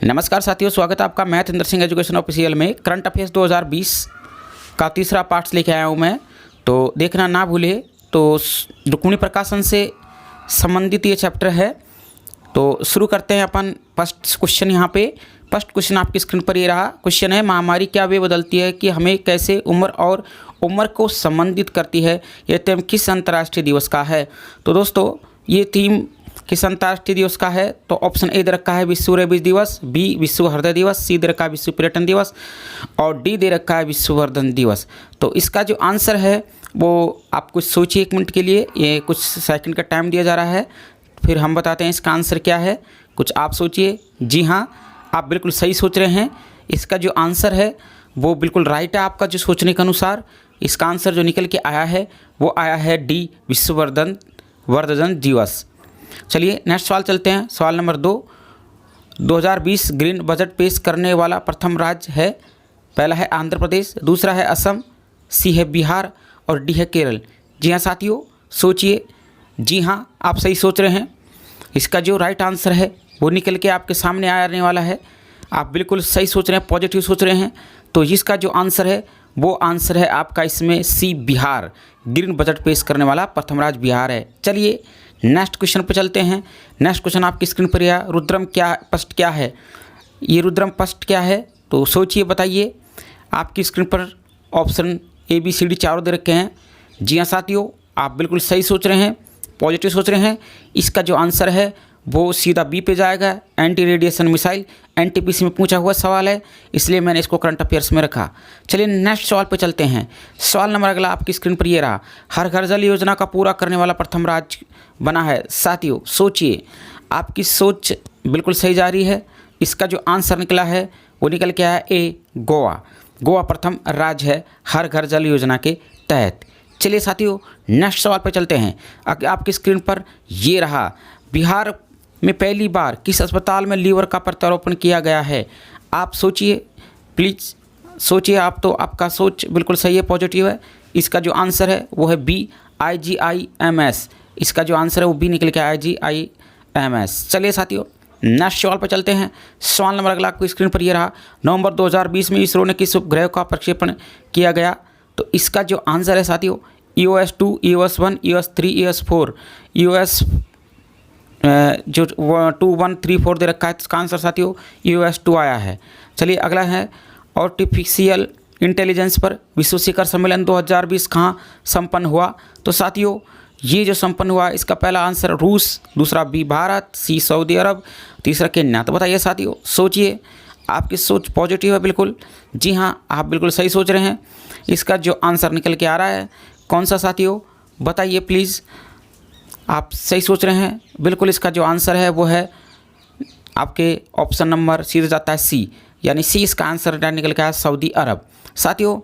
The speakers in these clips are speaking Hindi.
नमस्कार साथियों, स्वागत है आपका math Inder Singh education official में। करंट अफेयर्स 2020 का तीसरा पार्ट लेके आया हूँ मैं, तो देखना ना भूले। तो रुक्मिणी प्रकाशन से संबंधित ये चैप्टर है। तो शुरू करते हैं अपन फर्स्ट क्वेश्चन। यहाँ पे फर्स्ट क्वेश्चन आपकी स्क्रीन पर ये रहा। क्वेश्चन है, महामारी क्या वे बदलती है कि हमें कैसे उम्र और उम्र को संबंधित करती है। यह थीम किस अंतर्राष्ट्रीय दिवस का है? तो दोस्तों ये थीम किस अंतर्राष्ट्रीय दिवस का है? तो ऑप्शन ए दे रखा है विश्व रेबीज दिवस, बी विश्व हृदय दिवस, सी दे रखा है विश्व पर्यटन दिवस और डी दे रखा है विश्ववर्धन दिवस। तो इसका जो आंसर है वो आप कुछ सोचिए 1 मिनट के लिए, ये कुछ सेकंड का टाइम दिया जा रहा है, फिर हम बताते हैं इसका आंसर क्या है। कुछ आप सोचिए। जी हाँ, आप बिल्कुल सही सोच रहे हैं। इसका जो आंसर है वो बिल्कुल राइट है आपका जो सोचने के अनुसार। इसका आंसर जो निकल के आया है वो आया है डी विश्ववर्धन दिवस। चलिए नेक्स्ट सवाल चलते हैं। सवाल नंबर 2, 2020 ग्रीन बजट पेश करने वाला प्रथम राज्य है। पहला है आंध्र प्रदेश, दूसरा है असम, सी है बिहार और डी है केरल। जी हाँ साथियों, सोचिए। जी हाँ, आप सही सोच रहे हैं। इसका जो राइट आंसर है वो निकल के आपके सामने आने वाला है। आप बिल्कुल सही सोच रहे हैं, पॉजिटिव सोच रहे हैं। तो इसका जो आंसर है वो आंसर है आपका इसमें सी बिहार। ग्रीन बजट पेश करने वाला प्रथम राज्य बिहार है। चलिए नेक्स्ट क्वेश्चन पर चलते हैं। नेक्स्ट क्वेश्चन आपकी स्क्रीन पर यह रुद्रम पस्ट क्या है? ये रुद्रम पस्ट क्या है? तो सोचिए, बताइए। आपकी स्क्रीन पर option A B C D चारों दे रखे हैं। जी हाँ साथियों, आप बिल्कुल सही सोच रहे हैं, पॉजिटिव सोच रहे हैं। इसका जो आंसर है वो सीधा बी पे जाएगा। एंटी रेडिएशन मिसाइल एनटीपीसी में पूछा हुआ सवाल है, इसलिए मैंने इसको करंट अफेयर्स में रखा। चलिए नेक्स्ट सवाल पे चलते हैं। सवाल नंबर अगला आपकी स्क्रीन पर ये रहा। हर घर जल योजना का पूरा करने वाला प्रथम राज्य बना है। साथियों सोचिए, आपकी सोच बिल्कुल सही जा रही है। इसका जो आंसर निकला है वो निकल के आया ए गोवा। गोवा प्रथम राज्य है हर घर जल योजना के तहत। चलिए साथियों नेक्स्ट सवाल पे चलते हैं। आपकी स्क्रीन पर ये रहा। बिहार में पहली बार किस अस्पताल में लीवर का प्रत्यारोपण किया गया है? आप सोचिए, प्लीज़ सोचिए। आप तो आपका सोच बिल्कुल सही है, पॉजिटिव है। इसका जो आंसर है वो है बी IGIMS। इसका जो आंसर है वो बी निकल के IGIMS। चलिए साथियों नेक्स्ट सवाल पर चलते हैं। सवाल नंबर अगला आपको स्क्रीन पर ये रहा। नवंबर 2020 में इसरो ने किस उपग्रह का प्रक्षेपण किया गया? तो इसका जो आंसर है साथियों EOS-2, EOS-1, EOS-3, EOS-4। EOS जो 2, 1, 3, 4 दे रखा है, इसका आंसर साथियों EOS-2 आया है। चलिए अगला है आर्टिफिशियल इंटेलिजेंस पर विश्व शिखर सम्मेलन 2020 कहाँ संपन्न हुआ? तो साथियों ये जो संपन्न हुआ इसका पहला आंसर रूस, दूसरा बी भारत, सी सऊदी अरब, तीसरा केन्या। तो बताइए साथियों, सोचिए। आपकी सोच पॉजिटिव है बिल्कुल। जी हाँ, आप बिल्कुल सही सोच रहे हैं। इसका जो आंसर निकल के आ रहा है कौन सा साथियों, बताइए प्लीज़। आप सही सोच रहे हैं बिल्कुल। इसका जो आंसर है वो है आपके ऑप्शन नंबर सीधे जाता है सी, यानी सी इसका आंसर निकल के आया सऊदी अरब। साथियों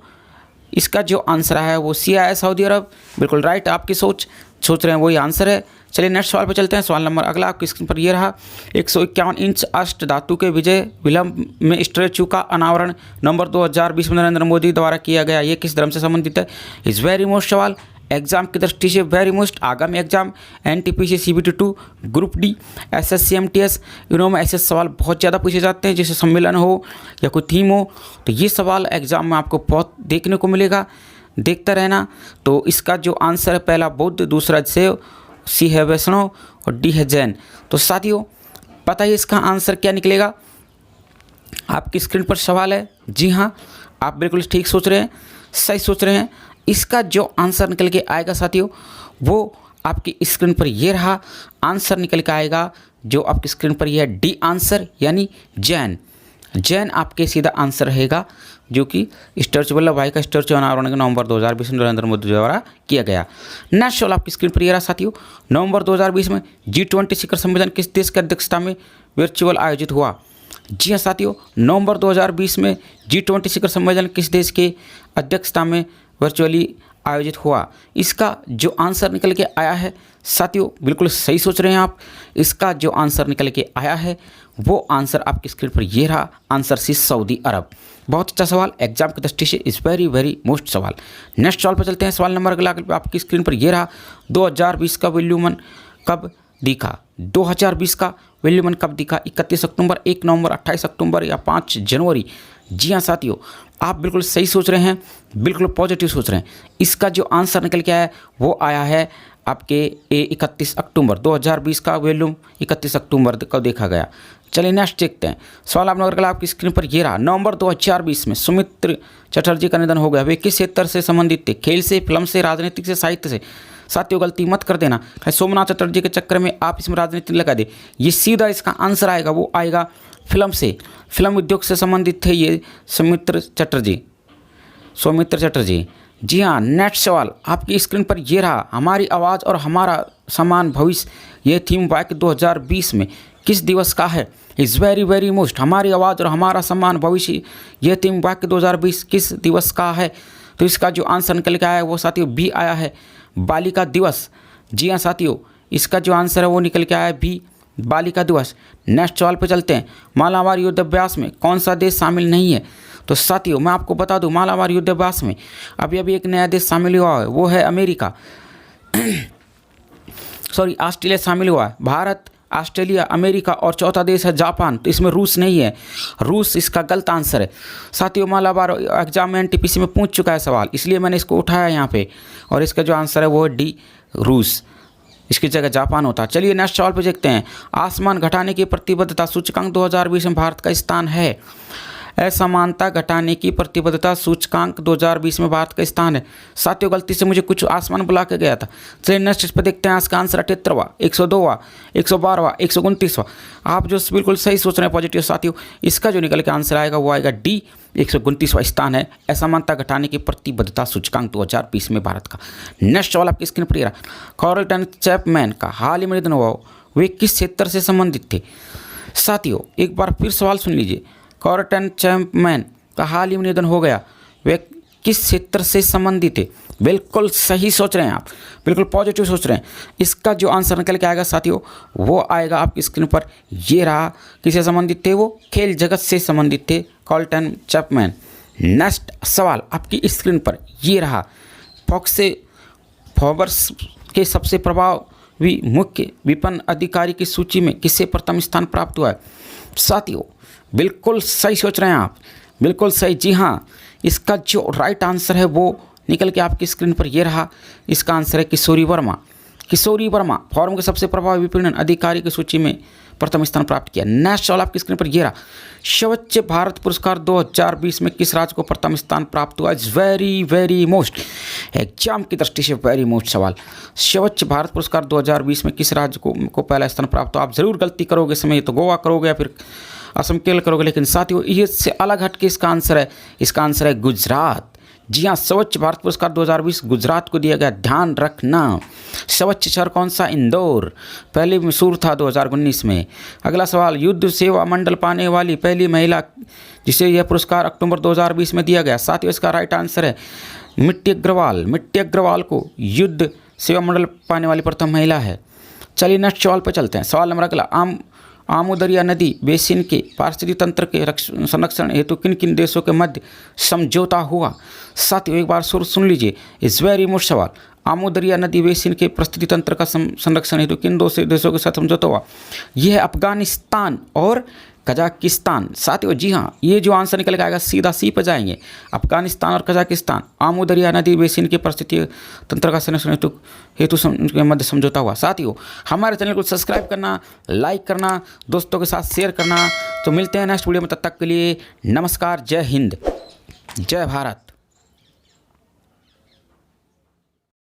इसका जो आंसर है वो सी आया सऊदी अरब। बिल्कुल राइट, आपकी सोच रहे हैं वही आंसर है। चलिए नेक्स्ट सवाल पे चलते हैं। सवाल नंबर अगला आपकी स्क्रीन पर ये रहा। 151 इंच अष्ट धातु के विजय विलंब में स्टैचू का अनावरण नवंबर 2020 में नरेंद्र मोदी द्वारा किया गया। ये किस धर्म से संबंधित है? इस वेरी मोस्ट सवाल एग्जाम की दृष्टि से वेरी मोस्ट आगामी exam NTPC CBT 2 group D SSC MTS इनों में ऐसे सवाल बहुत ज़्यादा पूछे जाते हैं। जैसे सम्मेलन हो या कोई थीम हो, तो ये सवाल एग्जाम में आपको बहुत देखने को मिलेगा, देखता रहना। तो इसका जो आंसर है पहला बुद्ध, दूसरा शैव, सी है वैष्णव और डी है जैन। तो साथियों बताइए इसका आंसर क्या निकलेगा? आपकी स्क्रीन पर सवाल है। जी हाँ, आप बिल्कुल ठीक सोच रहे हैं, सही सोच रहे हैं। इसका जो आंसर निकल के आएगा साथियों वो आपकी स्क्रीन पर ये रहा। आंसर निकल के आएगा जो आपकी स्क्रीन पर ये है डी आंसर, यानी जैन। जैन आपके सीधा आंसर रहेगा, जो कि स्टैचू वल्लभ भाई का स्टैचू अनावरण नवंबर 2020 में नरेंद्र मोदी द्वारा किया गया। नेक्स्ट सवाल आपकी स्क्रीन पर ये रहा साथियों। नवंबर 2020 में G20 शिखर सम्मेलन किस देश की अध्यक्षता में वर्चुअल आयोजित हुआ? जी हाँ साथियों, नवंबर 2020 में G20 शिखर सम्मेलन किस देश के अध्यक्षता में वर्चुअली आयोजित हुआ? इसका जो आंसर निकल के आया है साथियों बिल्कुल सही सोच रहे हैं आप। इसका जो आंसर निकल के आया है वो आंसर आपकी स्क्रीन पर ये रहा। आंसर सी सऊदी अरब। बहुत अच्छा सवाल, एग्जाम की दृष्टि से इज़ वेरी वेरी मोस्ट सवाल। नेक्स्ट सवाल पर चलते हैं। सवाल नंबर अगला आपकी स्क्रीन पर ये रहा। 2020 का वॉल्यूम कब दिखा? 2020 का वैल्यू मन कब दिखा? 31 अक्टूबर, 1 नवंबर, 28 अक्टूबर या 5 जनवरी। जी हाँ साथियों, आप बिल्कुल सही सोच रहे हैं, बिल्कुल पॉजिटिव सोच रहे हैं। इसका जो आंसर निकल के आया है वो आया है आपके 31 अक्टूबर 2020 का वैल्यूम 31 अक्टूबर को देखा गया। चलिए नेक्स्ट देखते हैं। सवाल आपने अगर आपकी स्क्रीन पर ये रहा। नवंबर 2020 में सुमित्र चटर्जी का निधन हो गया। वे किस क्षेत्र से संबंधित थे? खेल से, फिल्म से, राजनीतिक से, साहित्य से? साथियों गलती मत कर देना, सोमनाथ चटर्जी के चक्कर में आप इसमें राजनीति लगा दे। ये सीधा इसका आंसर आएगा, वो आएगा फिल्म से। फिल्म उद्योग से संबंधित थे ये सौमित्र चटर्जी। जी हाँ, नेक्स्ट सवाल आपकी स्क्रीन पर ये रहा। हमारी आवाज़ और हमारा समान भविष्य, ये थीम वाक्य 2020 में किस दिवस का है? Is very very most. हमारी आवाज़ और हमारा समान भविष्य, ये थीम वाक्य 2020 किस दिवस का है? तो इसका जो आंसर निकल के आया है वो साथियों बी आया है, बालिका दिवस। जी हाँ साथियों, इसका जो आंसर है वो निकल के आया है बी, बालिका दिवस। नेक्स्ट सवाल पे चलते हैं। मालाबार युद्धाभ्यास में कौन सा देश शामिल नहीं है? तो साथियों मैं आपको बता दूं, मालाबार युद्धाभ्यास में अभी एक नया देश शामिल हुआ है, वो है अमेरिका ऑस्ट्रेलिया शामिल हुआ है। भारत, ऑस्ट्रेलिया, अमेरिका और चौथा देश है जापान। तो इसमें रूस नहीं है, रूस इसका गलत आंसर है। साथियों मालाबार एग्जाम में एनटीपीसी में पूछ चुका है सवाल, इसलिए मैंने इसको उठाया यहाँ पे, और इसका जो आंसर है वो है डी, रूस। इसकी जगह जापान होता। चलिए नेक्स्ट सवाल पे देखते हैं। आसमान घटाने की प्रतिबद्धता सूचकांक 2020 में भारत का स्थान है? असमानता घटाने की प्रतिबद्धता सूचकांक 2020 में भारत का स्थान है। साथियों गलती से मुझे कुछ आसमान बुला के गया था। चलिए नेक्स्ट इस पर देखते हैं। इसका आंसर 78वां, 102वां, 112वां, 129वां। आप जो बिल्कुल सही सोच रहे हैं पॉजिटिव साथियों, इसका जो निकल के आंसर आएगा वो आएगा डी, 129वां स्थान है असमानता घटाने की प्रतिबद्धता सूचकांक 2020 में भारत का। नेक्स्ट सवाल आपकी स्क्रीन पर कॉरल्टन चैपमैन का हाल ही में निधन हुआ, वे किस क्षेत्र से संबंधित थे? साथियों एक बार फिर सवाल सुन लीजिए। कॉरल्टन चैपमैन का हाल ही में निधन हो गया, वे किस क्षेत्र से संबंधित थे? बिल्कुल सही सोच रहे हैं आप, बिल्कुल पॉजिटिव सोच रहे हैं। इसका जो आंसर निकल के आएगा साथियों वो आएगा आपकी स्क्रीन पर, ये रहा। किससे संबंधित थे वो? खेल जगत से संबंधित थे कॉरल्टन चैपमैन। नेक्स्ट सवाल आपकी स्क्रीन पर ये रहा। फोर्ब्स के सबसे प्रभावी मुख्य विपणन अधिकारी की सूची में किसे प्रथम स्थान प्राप्त हुआ है? साथियों बिल्कुल सही सोच रहे हैं आप, बिल्कुल सही। जी हाँ, इसका जो राइट आंसर है वो निकल के आपकी स्क्रीन पर ये रहा। इसका आंसर है किशोरी वर्मा। फॉर्म के सबसे प्रभावी विपणन अधिकारी की सूची में प्रथम स्थान प्राप्त किया। नेक्स्ट सवाल आपकी स्क्रीन पर ये रहा। स्वच्छ भारत पुरस्कार 2020 में किस राज्य को प्रथम स्थान प्राप्त हुआ? Is very very most, exam की दृष्टि से वेरी मोस्ट सवाल। स्वच्छ भारत पुरस्कार 2020 में किस राज्य को पहला स्थान प्राप्त हुआ? आप जरूर गलती करोगे समय, तो गोवा करोगे या फिर असम केरल करोगे, लेकिन साथियों इससे अलग हटके इसका आंसर है गुजरात। जी हाँ, स्वच्छ भारत पुरस्कार 2020 गुजरात को दिया गया, ध्यान रखना। स्वच्छ शहर कौन सा? इंदौर। पहले मैसूर था 2019 में। अगला सवाल, युद्ध सेवा मंडल पाने वाली पहली महिला जिसे यह पुरस्कार अक्टूबर 2020 में दिया गया। साथियों इसका राइट आंसर है मिट्टी अग्रवाल को युद्ध सेवा मंडल पाने वाली प्रथम महिला है। चलिए नेक्स्ट सवाल पर चलते हैं। सवाल नंबर अगला, आमू दरिया नदी बेसिन के पारिस्थितिकी तंत्र के संरक्षण हेतु किन किन देशों के मध्य समझौता हुआ? साथियों एक बार सुन लीजिए, इस वेरी मोस्ट सवाल। आमू दरिया नदी बेसिन के पारिस्थितिकी तंत्र का संरक्षण हेतु किन दो देशों के साथ समझौता हुआ? यह है अफगानिस्तान और कजाकिस्तान। साथियों जी हाँ, ये जो आंसर निकल के आएगा सीधा सी पर जाएंगे, अफगानिस्तान और कजाकिस्तान। आमू दरिया नदी बेसिन के पारिस्थितिकी तंत्र का संरक्षण हेतु के मध्य समझौता हुआ। साथियों हमारे चैनल को सब्सक्राइब करना, लाइक करना, दोस्तों के साथ शेयर करना। तो मिलते हैं नेक्स्ट वीडियो में, तब तक के लिए नमस्कार, जय हिंद, जय भारत।